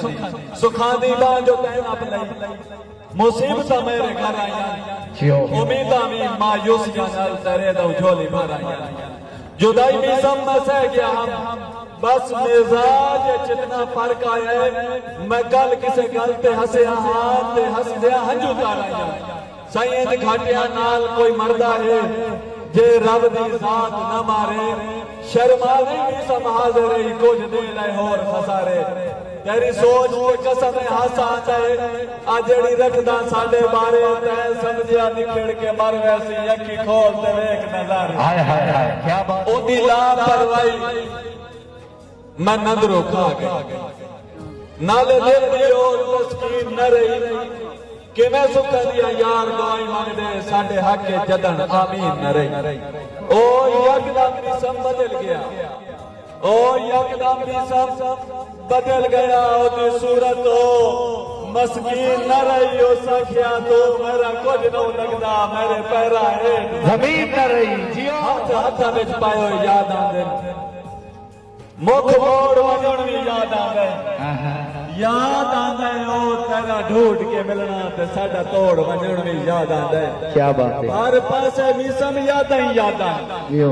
सुखा दी बां जो तैन अपनाई मुसीबत मेरे घर आया उम्मीदा भी मायूस नाल तेरे दो झोली भर आया जुदाई भी सब में सह गया हम बस मिजाज जितना फर्क आया है मैं गल किसे गल ते हसिया हाथ ते हस दिया हंजू तार आया सईद घाटिया नाल कोई मरदा है जे रब दी जात न मारे शर्माने भी सब हाजिर ही कुछ दे ले होर खसारे तेरी सोच ते कसम हासा आता है आ जेड़ी रखदा साडे बारे तै समझिया निकल के मर वैसी अखी खोल ते वेख नजर हाय हाय हाय क्या बात ओदी लापरवाही मैं नजरों खा गया नाले दिल दी और तस्कीन न रही कि मैं सुखा दिया यार दुआई मंगदे साडे हक के जदन आमीन न रही ओ यकदम भी सब बदल गया ओ यकदम भी सब बदल गया ओदी सूरत ओ मस्कीन न रही ओ सखिया तो मेरा कुछ न लगदा मेरे पैरा है जमीन न रही जियो हाथ हाथ विच पायो याद आंदे मुख मोड़ वजन भी याद आंदे याद आंदा ओ तेरा ढूंढ के मिलना ते साडा तोड़ वजन भी याद आंदा क्या बात है हर पासे मिसम यादां ही यादां जियो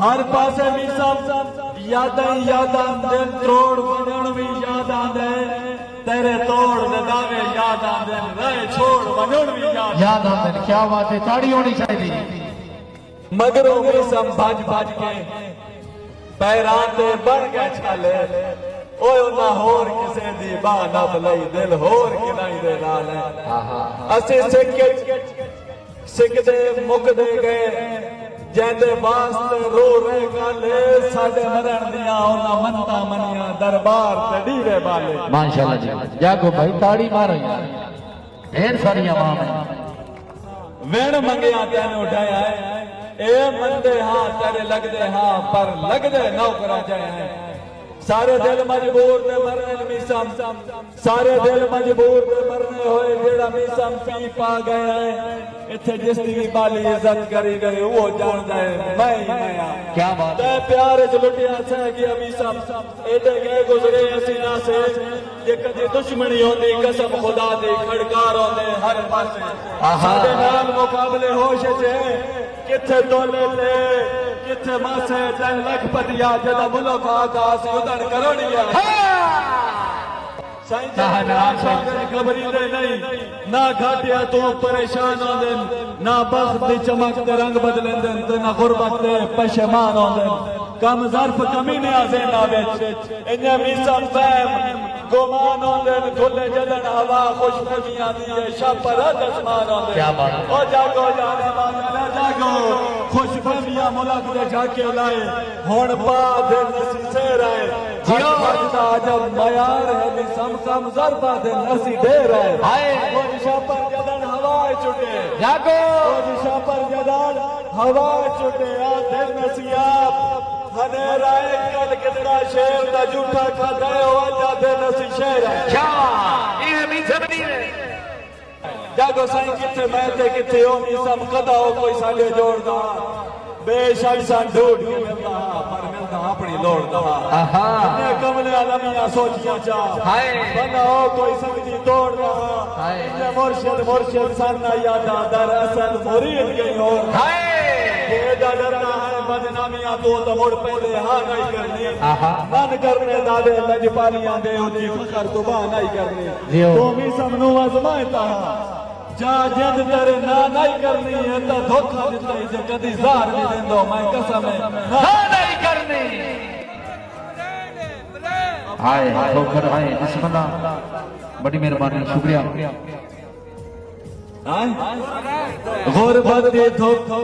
हर पासे मिसम यादां ही यादां दिल तोड़ वजन भी याद आंदा तेरे तोड़ दे दावे याद आंदे रहे छोड़ वजन भी याद आते क्या बात है ताड़ी होनी चाहिए मगरों मिसम भज भज के पैरां ते बन गए छाले ओए ना होर किसे दी बाह नप लई दिल होर किनाई दे नाल है असी सिकदे मुकदे गए जेंदे वास्ते रो रहे गाले साडे मरण दियां ओना मनता मनिया दरबार ते डीवे वाले माशाल्लाह जी जागो भाई ताड़ी मारो यार ढेर सारी आवाम है वेण मंगिया तेन उठाया है ए मंदे हां तेरे लगदे हां पर लगदे नौकरा जाए हैं सारे दिल मजबूर ने मरने मिसम सारे दिल मजबूर ने मरने होए जेड़ा मिसम पी पा गया है इथे जिसकी भी बाली इज्जत करी गई वो जानदा है मैं ही मैं क्या बात ते प्यार च लुटिया सह गया मिसम एडे गए गुजरे असीना से जे कदी दुश्मनी होंदी कसम खुदा दी खड़कार होंदे हर पासे साडे नाल मुकाबले होश च किथे तोले ते किथे मासे 10 लाख पतिया जदा मुल्क आकाश उदन करोड़िया खबरी नहीं ना घाटिया तो परेशान होंदे ना बख्त दी चमक ते रंग बदलेंदे ते ना गुरबत ते पशेमान होंदे कम ज़र्फ कमी ने आज़ेना विच इन्ने मिसम फहम गुमान होंदे खुले जदन हवा खुशबूइयां दी शापर आसमान होंदे क्या बात ओ जागो जाने वाले जागो खुशबूइयां मुल्क दे जाके लाए हुन बाद नसी से रहे जियो भजदा जब मयार है मिसम कम ज़रबा दे नसी दे रहे हाय ओ शापर जदन हवा छुटे जागो ओ शापर जदन हवा छुटे आ दिल नसियाब हनेरा कल कितना शेर दा झूठा खाता है ओ जादे नसी शेर है क्या ये भी जमनी है जागो साईं किथे मैं ते किथे ओ मिसम कदा हो कोई साडे जोड़दा बेशक सन ढूंढ के मिलदा पर मिलदा अपनी लोड़ दा आहा ने कमले आलमिया सोचियां चा हाय बना हो कोई संगती तोड़ रहा हाय ये मुर्शिद साना यादा दरअसल मुरीद गई हो हाय ये डरना है बदनामियां तो मुड़ पहले हां नहीं करनी आहा मन करने दादे लजपालियां दे उदी फखर तो बा नहीं करनी जियो तो मी सबनु आजमाता जा जिद तेरे ना नहीं करनी है तो धोखा दिता जे कदी जार नहीं देंदो मैं कसम है ना नहीं करनी हाय ठोकर हाय बिस्मिल्लाह बड़ी मेहरबानी शुक्रिया गुरबत दे धोखा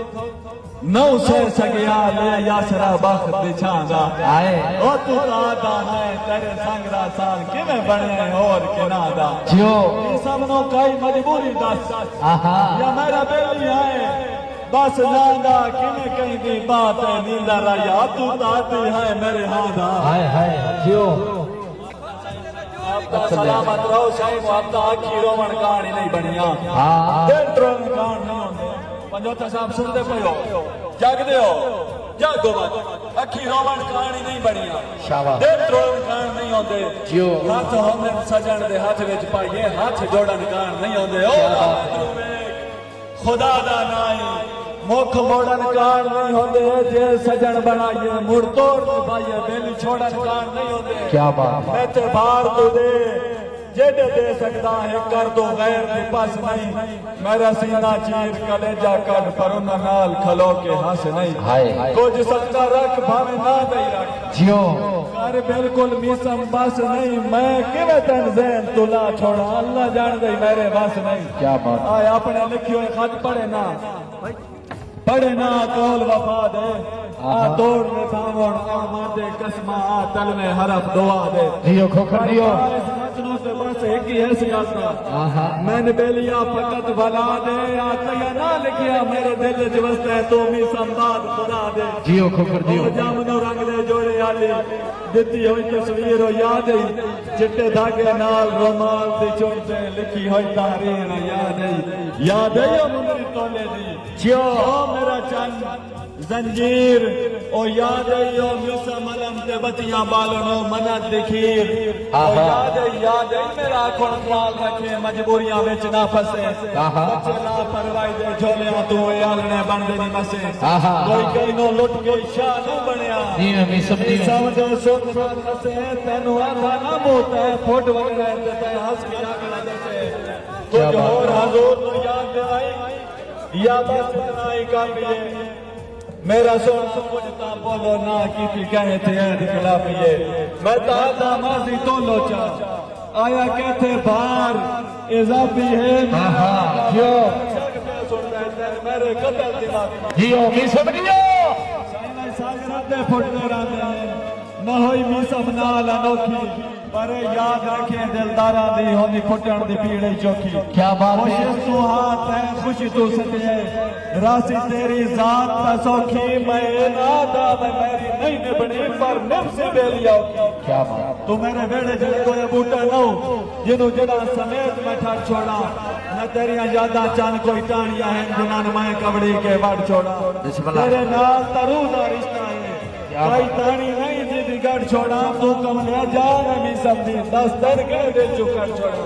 नौ सह सगया ले यासरा बख्त दिछांगा हाय ओ तू आदा है तेरे संग दा साल किवें बने और किना दा जियो ये सबनो काई मजबूरी दस आहा या मेरा बेली है बस नांदा किवें कहीं दी बात है नींदा राया तू दाती है मेरे हादा हाय हाय जियो आपका सलामत रहो शाही मुहब्बत आखी रोमन कहानी नहीं बनिया हां दिल रोमन कहानी नहीं होंदे पंजोता साहब सुनते पे हो जागदे हो जागो बात अखी रोवन कहानी नहीं बढ़िया शाबाश। दिल त्रोड़न कहानी नहीं होंदे जियो। हाथ होंदे सजन दे हाथ विच पाइए हाथ जोड़न कहानी नहीं होंदे ओ खुदा दा नाई मुख मोड़न कार नहीं होंदे जे सजन बनाइए मुड़ तोड़ के पाइए बेली छोड़न कार नहीं होंदे क्या बात है। मैं ते बार तो दे जेडे दे सकदा है कर दो गैर दी पास नहीं मेरा सीना चीर कलेजा कट पर उन नाल खलो के हंस नहीं हाय कुछ सदका रख भावे ना दई रख जियो कर बिल्कुल मिसम बस नहीं मैं किवे तन जैन तुला छोड़ा अल्लाह जान दे मेरे बस नहीं क्या बात है। आए अपने लिखियो खत पढ़े ना कौल वफा दे आ तोड़ में भावण आ मादे कसमा आ तल में हरफ दुआ दे जियो खोखर जियो वचनों से बस एक ही है सियासत मैंने बेलिया फकत भला दे आ तया ना लिखिया मेरे दिल च वसता है तो मी संवाद खुदा दे जियो खोखर जियो जामनो रंग दे जोड़े आली दिती हुई तस्वीर हो याद आई चिट्टे धागे नाल रुमाल दी चुनते लिखी हुई तारीर याद आई ओ मुंडी तोले दी जियो ओ मेरा चंद जंजीर ओ याद आई ओ मिसा मलम ते बतियां बालनो मन्नत दी खीर ओ याद आई मेरा आंखों ख्याल रखे मजबूरियां विच ना फसे बच्चे ना परवाई दे झोलियां तू यालने बन दे नी मसे कोई कई नो लुट के शाह ना बनया जी मैं समझी समझो सुख ना फसे तेनु आधा ना मोता है फुट वगैरह ते ते हंस के आगला दसे कुछ और हजूर नु याद आई या बस इतना ही काफी है मेरा सोन समझता बोलो ना की कहे थे ऐद खिलाफिए मैं तादा माजी तो लोचा आया कहते बाहर इजाफी है जियो मेरे कतल दिमाग जियो मैं समझियो सागर दे फुटने रहते न होई मिसम नाल अनोखी पर याद रखे दिलदारा दी होनी फुटन दी पीड़े चौकी क्या बात है। खुशी तू हाथ है खुशी तू सते राशि तेरी जात ता सौखी मैं नादा मैं मेरी नहीं निभनी पर नफ्स बेलिया क्या बात तू मेरे वेड़े जड़े कोई बूटा न हो जिन्हों जड़ा समेत मैं ठा छोड़ा न तेरिया यादा चान कोई टाणिया है जिन्हां मैं कबड़ी के वड़ छोड़ा तेरे नाल तरू दा रिश्ता है कोई तानी नहीं जिदी गढ़ छोड़ा तू कमलिया जा रही समझी 10 दिन के दे चुकर छोड़ा